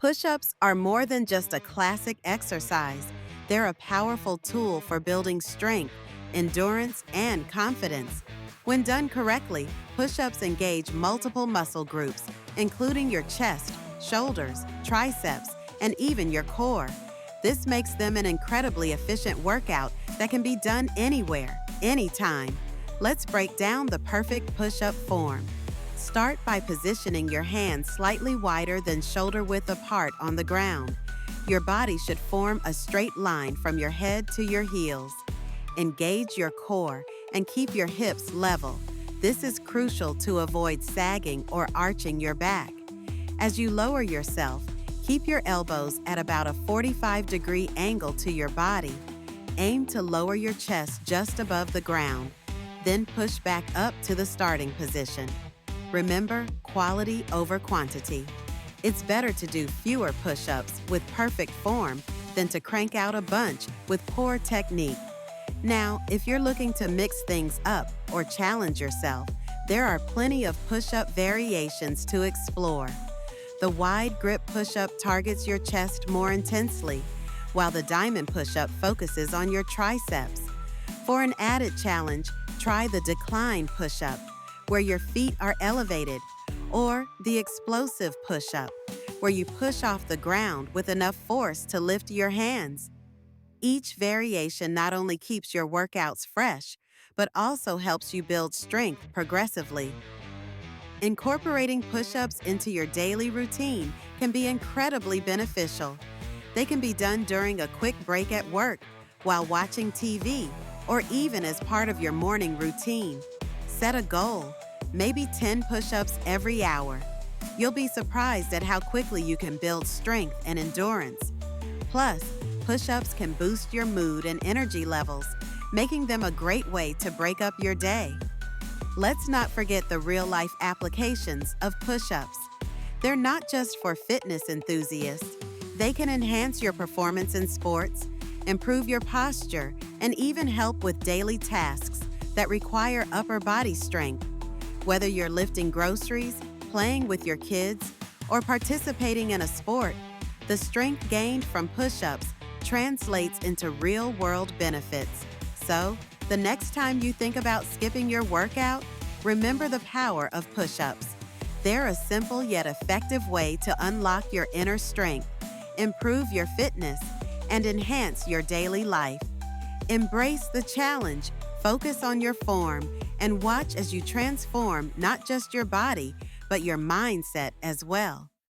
Push-ups are more than just a classic exercise. They're a powerful tool for building strength, endurance, and confidence. When done correctly, push-ups engage multiple muscle groups, including your chest, shoulders, triceps, and even your core. This makes them an incredibly efficient workout that can be done anywhere, anytime. Let's break down the perfect push-up form. Start by positioning your hands slightly wider than shoulder width apart on the ground. Your body should form a straight line from your head to your heels. Engage your core and keep your hips level. This is crucial to avoid sagging or arching your back. As you lower yourself, keep your elbows at about a 45-degree angle to your body. Aim to lower your chest just above the ground, then push back up to the starting position. Remember, quality over quantity. It's better to do fewer push-ups with perfect form than to crank out a bunch with poor technique. Now, if you're looking to mix things up or challenge yourself, there are plenty of push-up variations to explore. The wide grip push-up targets your chest more intensely, while the diamond push-up focuses on your triceps. For an added challenge, try the decline push-up, where your feet are elevated, or the explosive push-up, where you push off the ground with enough force to lift your hands. Each variation not only keeps your workouts fresh, but also helps you build strength progressively. Incorporating push-ups into your daily routine can be incredibly beneficial. They can be done during a quick break at work, while watching TV, or even as part of your morning routine. Set a goal, maybe 10 push-ups every hour. You'll be surprised at how quickly you can build strength and endurance. Plus, push-ups can boost your mood and energy levels, making them a great way to break up your day. Let's not forget the real-life applications of push-ups. They're not just for fitness enthusiasts. They can enhance your performance in sports, improve your posture, and even help with daily tasks that require upper body strength. Whether you're lifting groceries, playing with your kids, or participating in a sport, the strength gained from push-ups translates into real-world benefits. So, the next time you think about skipping your workout, remember the power of push-ups. They're a simple yet effective way to unlock your inner strength, improve your fitness, and enhance your daily life. Embrace the challenge, focus on your form, and watch as you transform not just your body, but your mindset as well.